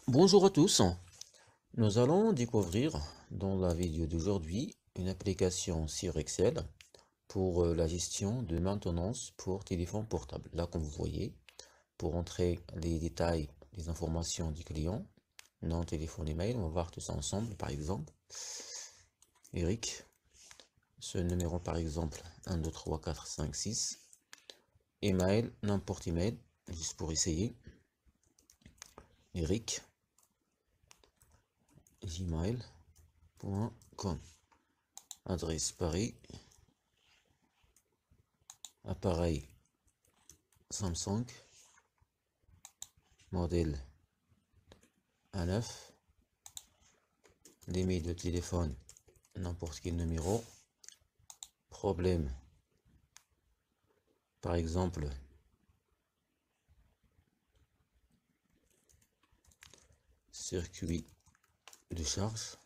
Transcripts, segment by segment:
Bonjour à tous, nous allons découvrir dans la vidéo d'aujourd'hui une application sur Excel pour la gestion de maintenance pour téléphone portable. Là, comme vous voyez, pour entrer les détails, les informations du client, nom, téléphone, email, on va voir tout ça ensemble. Par exemple, Eric, ce numéro par exemple 1, 2, 3, 4, 5, 6, email, n'importe email, juste pour essayer, Eric, gmail.com, adresse Paris, appareil Samsung, modèle A9, limite de téléphone, n'importe quel numéro, problème, par exemple, circuit de charge,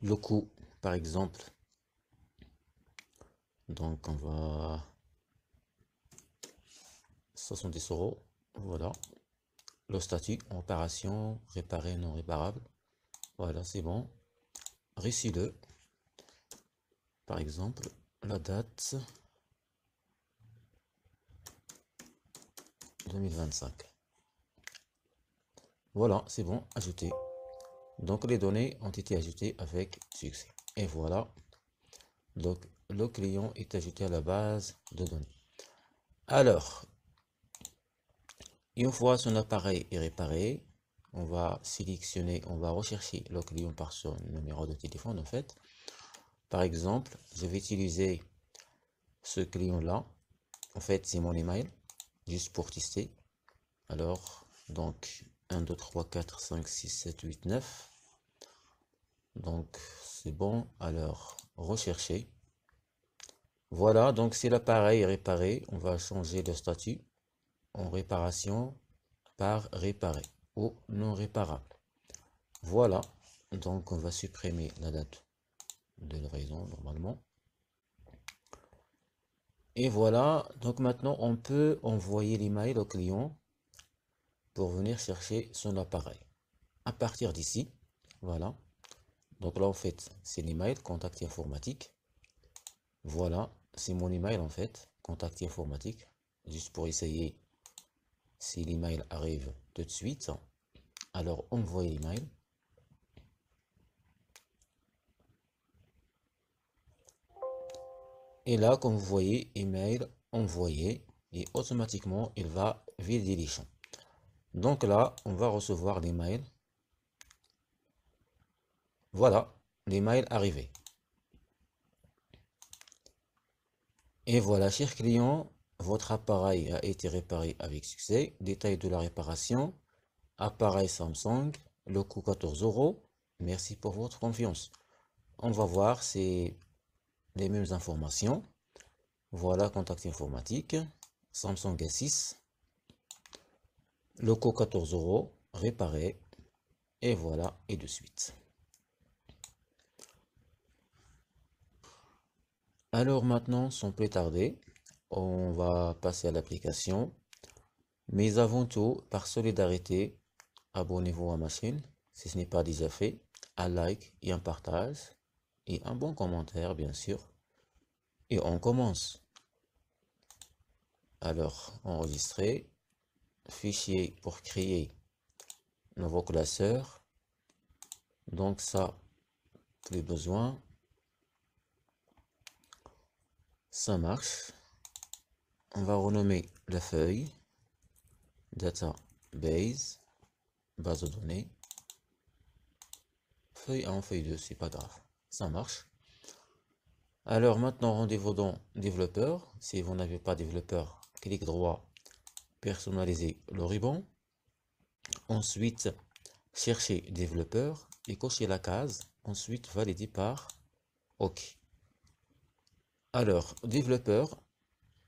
le coût, par exemple, donc on va 70 €, voilà, le statut, opération, réparé, non réparable, voilà, c'est bon, récit-le, par exemple, la date 2025, voilà, c'est bon, ajouté. Donc les données ont été ajoutées avec succès. Et voilà, donc le client est ajouté à la base de données. Alors, une fois son appareil est réparé, on va sélectionner, on va rechercher le client par son numéro de téléphone en fait. Par exemple, je vais utiliser ce client-là. En fait, c'est mon email, juste pour tester. Alors, donc 1, 2, 3, 4, 5, 6, 7, 8, 9. Donc, c'est bon. Alors, rechercher. Voilà, donc si l'appareil est réparé, on va changer le statut en réparation par réparé ou non réparable. Voilà, donc on va supprimer la date de livraison normalement. Et voilà, donc maintenant on peut envoyer l'email au client pour venir chercher son appareil. À partir d'ici, voilà. Donc là en fait, c'est l'email contact informatique. Voilà, c'est mon email en fait, contact informatique. Juste pour essayer si l'email arrive tout de suite. Alors envoyer l'email. Et là, comme vous voyez, email envoyé et automatiquement il va vider les champs. Donc là, on va recevoir l'email. Voilà, l'email arrivé. Et voilà, cher client, votre appareil a été réparé avec succès. Détail de la réparation. Appareil Samsung, le coût 14 €. Merci pour votre confiance. On va voir, c'est les mêmes informations. Voilà, contact informatique, Samsung S6, le coût 14 €, réparé, et voilà, et de suite. Alors maintenant, sans plus tarder, on va passer à l'application. Mais avant tout, par solidarité, abonnez-vous à ma chaîne, si ce n'est pas déjà fait, un like et un partage, et un bon commentaire, bien sûr. Et on commence. Alors, enregistrer, fichier pour créer nouveau classeur. Donc ça, plus besoin. Ça marche. On va renommer la feuille database, base de données. Feuille 1, feuille 2, c'est pas grave. Ça marche. Alors maintenant, rendez-vous dans développeur. Si vous n'avez pas développeur, clic droit, personnaliser le ruban. Ensuite, chercher développeur et cocher la case. Ensuite, valider par OK. Alors, développeur,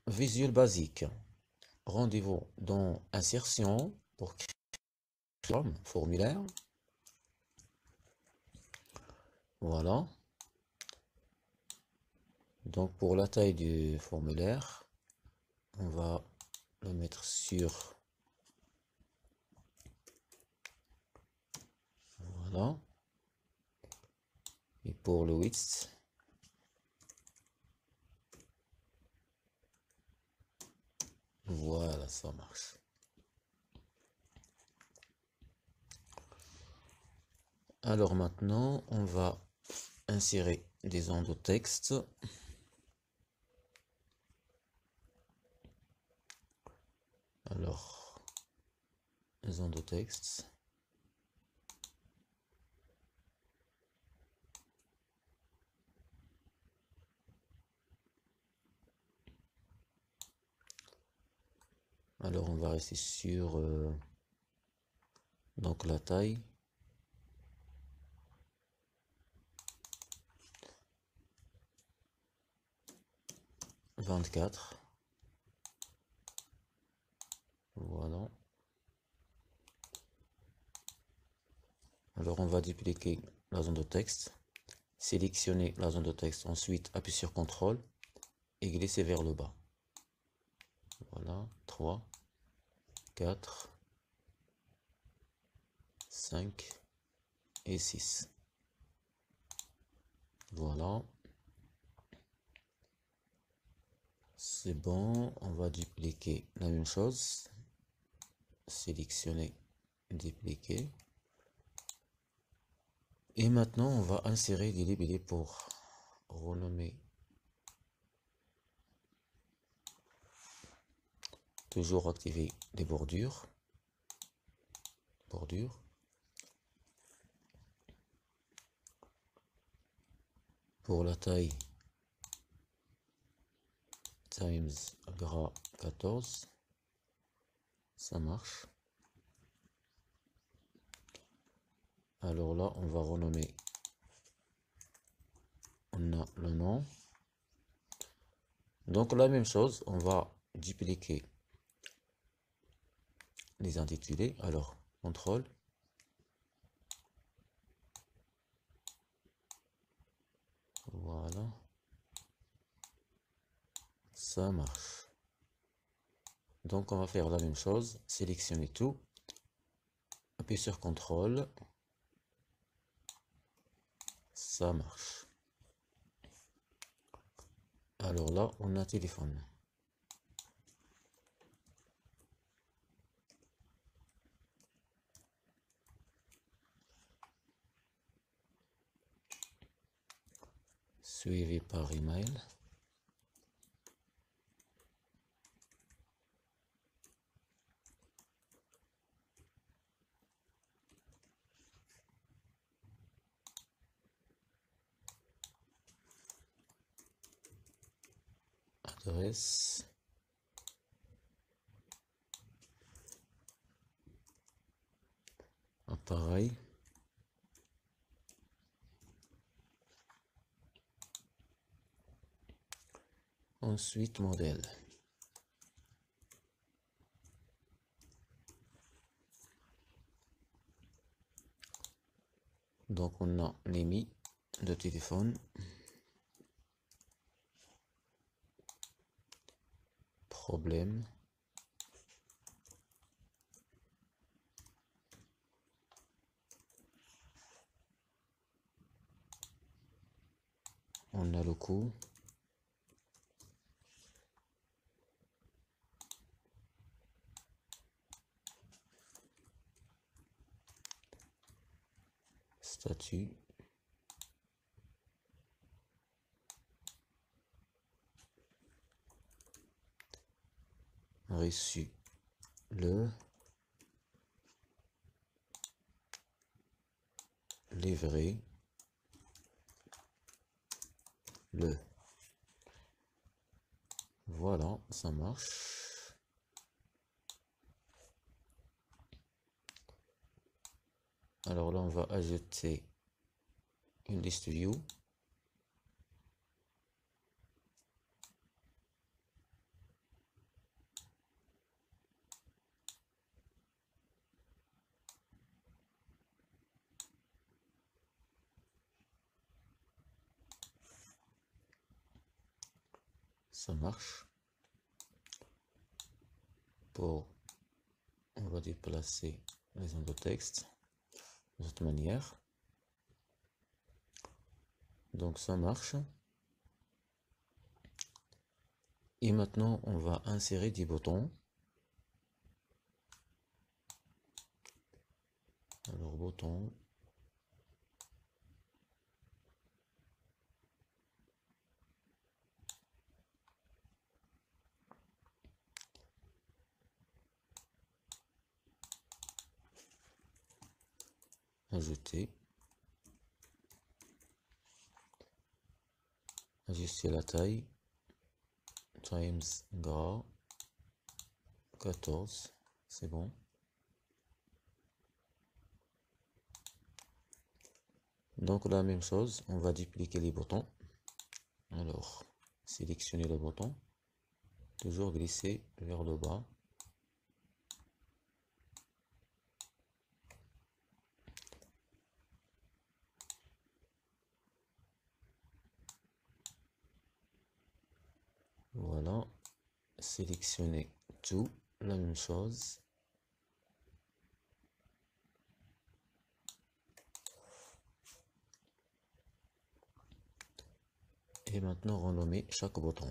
Visual Basic. Rendez-vous dans insertion pour créer un formulaire. Voilà. Donc pour la taille du formulaire, on va le mettre sur Voilà. Et pour le width, voilà, ça marche. Alors maintenant, on va insérer des endotextes. Alors, les endotextes. Alors, on va rester sur donc la taille. « 24 ». Voilà. Alors, on va dupliquer la zone de texte, sélectionner la zone de texte, ensuite appuyer sur CTRL et glisser vers le bas. Voilà, 3, 4, 5 et 6. Voilà. C'est bon, on va dupliquer la même chose. Sélectionner, dupliquer. Et maintenant, on va insérer des libellés pour renommer. Toujours activer les bordures. Pour la taille, times gras 14. Ça marche. Alors là, on va renommer. On a le nom. Donc la même chose, on va dupliquer les intitulés. Alors, contrôle. Voilà. Ça marche. Donc on va faire la même chose. Sélectionner tout. Appuyer sur contrôle. Ça marche. Alors là, on a téléphone. Suivi par email. Adresse. Appareil. Ensuite, modèle. Donc, on a l'EMI de téléphone. Problème. On a le coût. Statut. Reçu le. Livré le. Voilà, ça marche. Alors là, on va ajouter une liste view. Ça marche. On va déplacer les zones de texte de cette manière. Donc ça marche. Et maintenant, on va insérer des boutons. Alors, bouton. Ajouter. Ajuster la taille. Times gras. 14. C'est bon. Donc la même chose, on va dupliquer les boutons. Alors, sélectionner le bouton. Toujours glisser vers le bas. Voilà. Sélectionner tout. La même chose. Et maintenant, renommer chaque bouton.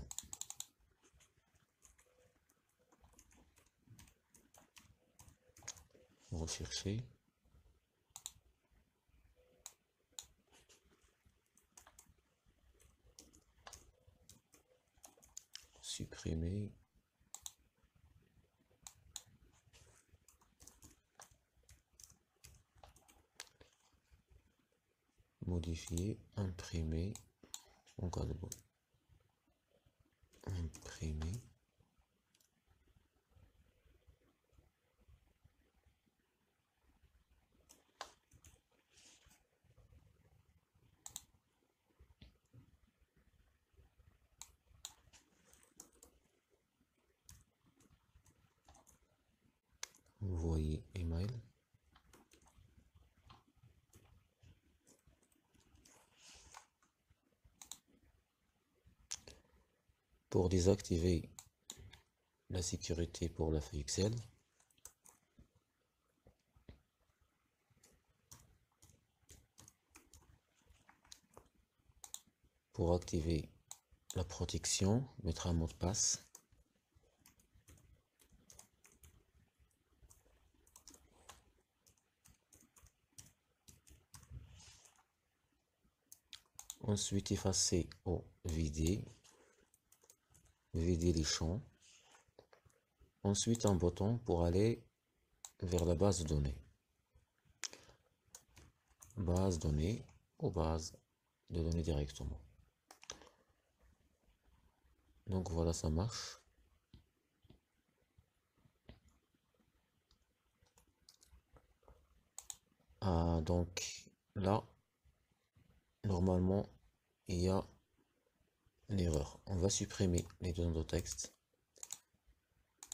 Rechercher. Supprimer. Modifier. Imprimer. En cas de imprimer. Envoyer email. Pour désactiver la sécurité pour la feuille Excel, pour activer la protection, mettre un mot de passe. Ensuite, effacer ou vider. Vider les champs. Ensuite, un bouton pour aller vers la base de données. Base de données ou base de données directement. Donc voilà, ça marche. Donc là, normalement, il y a une erreur. On va supprimer les données de texte.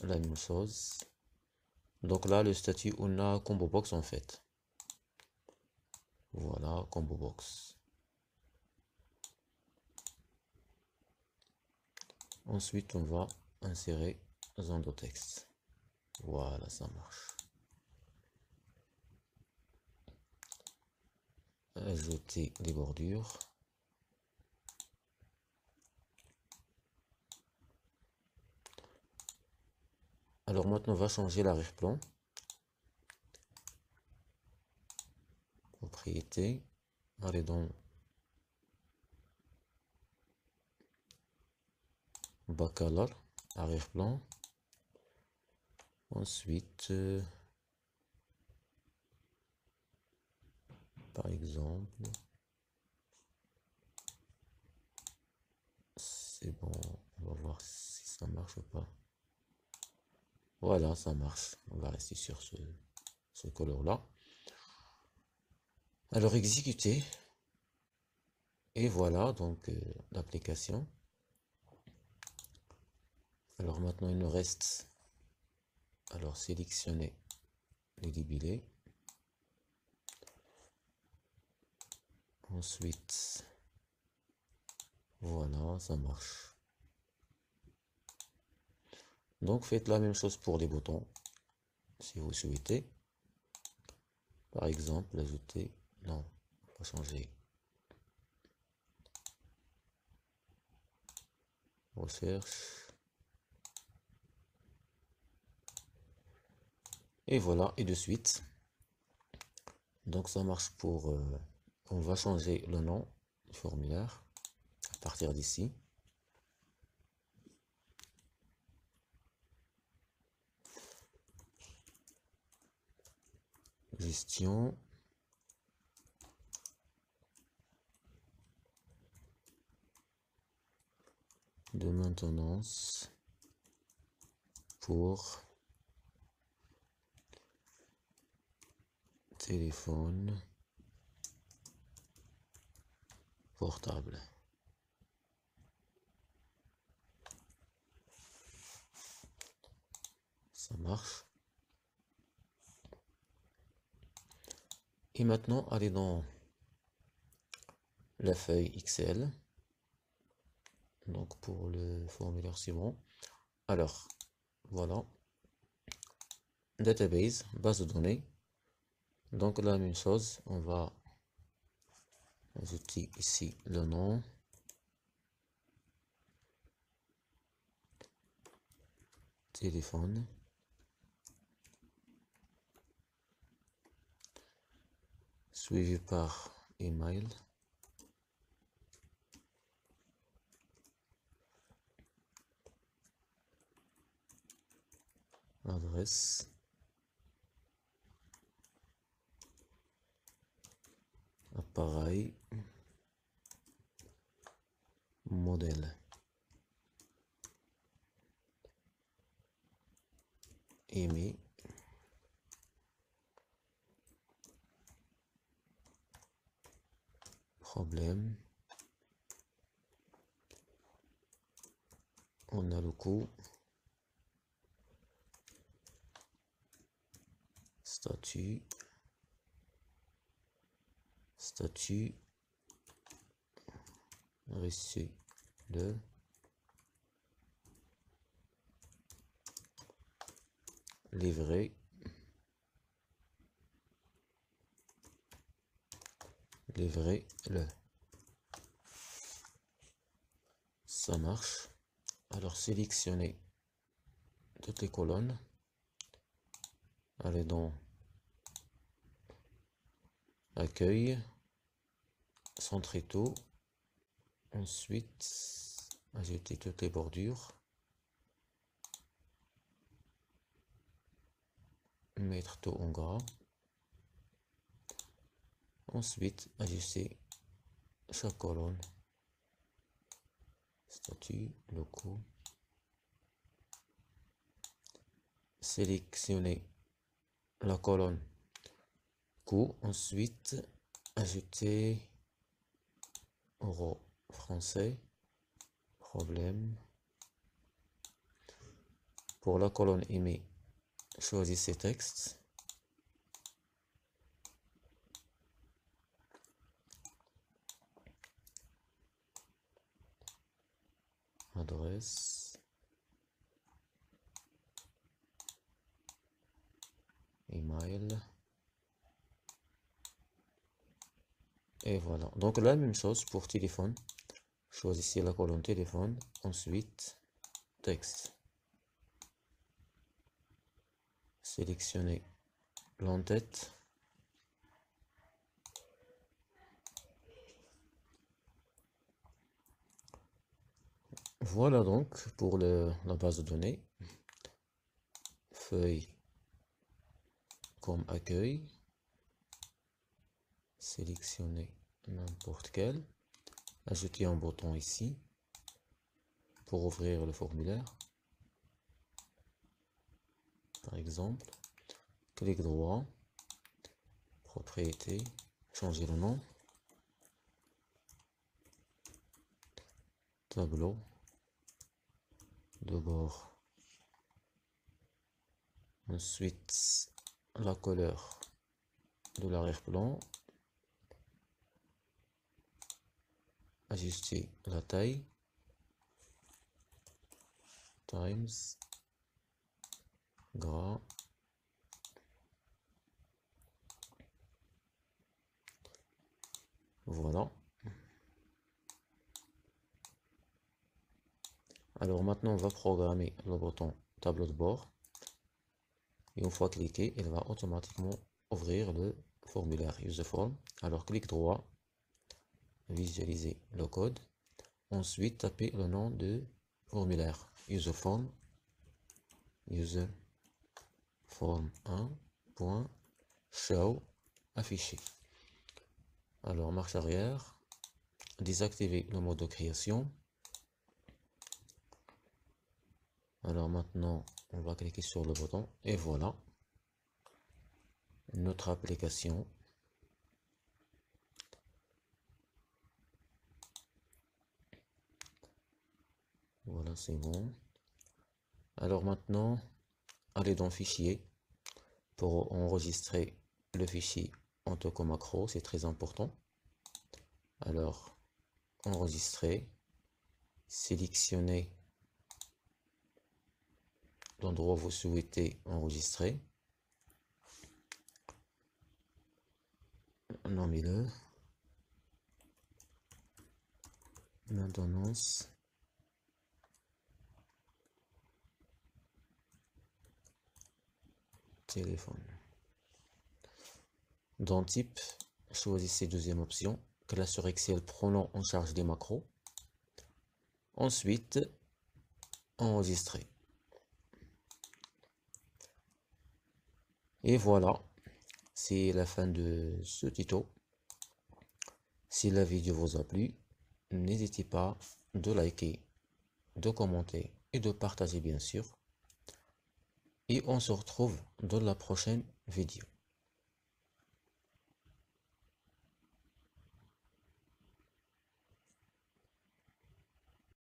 La même chose. Donc là, le statut, on a combo box en fait. Voilà, combo box. Ensuite, on va insérer zone de texte. Voilà, ça marche. Ajouter les bordures. Alors maintenant, on va changer l'arrière-plan. Propriété. Allez dans Bacolor, arrière-plan. Ensuite, par exemple, c'est bon, on va voir si ça marche ou pas. Voilà, ça marche. On va rester sur ce color-là. Alors, exécuter. Et voilà, donc, l'application. Alors, maintenant, il nous reste, alors, sélectionner les libellés. Ensuite, voilà, ça marche. Donc, faites la même chose pour les boutons, si vous souhaitez. Par exemple, ajouter, non, on va changer recherche. Et voilà, et de suite. Donc ça marche pour... on va changer le nom du formulaire à partir d'ici. Gestion. De maintenance pour téléphone portable. Ça marche. Et maintenant, allez dans la feuille Excel. Donc pour le formulaire, c'est bon. Alors, voilà. Database, base de données. Donc la même chose, on va ajouter ici le nom. Téléphone. Suivi par email. Adresse. Appareil. Modèle. Aimer. Problème. On a le coût. Statut. Statut. Reçu le. Livré. Livré le. Ça marche. Alors sélectionnez toutes les colonnes. Allez dans accueil, centrer tout. Ensuite, ajouter toutes les bordures. Mettre tout en gras. Ensuite, ajuster chaque colonne. Statut, locaux. Sélectionner la colonne coût. Ensuite, ajouter euro français. Problème. Pour la colonne aimée, choisissez texte. Adresse. Email. Et voilà. Donc la même chose pour téléphone. Choisissez la colonne téléphone. Ensuite, texte. Sélectionnez l'entête. Voilà donc pour la base de données. Feuille comme accueil. Sélectionnez n'importe quel. Ajoutez un bouton ici pour ouvrir le formulaire. Par exemple, clic droit, propriété, changer le nom, tableau de bord. Ensuite, la couleur de l'arrière-plan. Ajuster la taille. Times. Gras. Voilà. Alors maintenant, on va programmer le bouton tableau de bord. Et une fois cliqué, il va automatiquement ouvrir le formulaire Userform. Alors clic droit, visualiser le code. Ensuite, tapez le nom de formulaire Userform 1.show affiché. Alors marche arrière, désactiver le mode de création. Alors maintenant, on va cliquer sur le bouton et voilà notre application. Voilà, c'est bon. Alors maintenant, allez dans Fichier pour enregistrer le fichier en tant que macro, c'est très important. Alors, enregistrer, sélectionnez l'endroit où vous souhaitez enregistrer. Nommez-le maintenance téléphone. Dans type, choisissez deuxième option, classeur Excel prenant en charge des macros. Ensuite, enregistrer. Et voilà, c'est la fin de ce tuto. Si la vidéo vous a plu, n'hésitez pas de liker, de commenter et de partager bien sûr. Et on se retrouve dans la prochaine vidéo.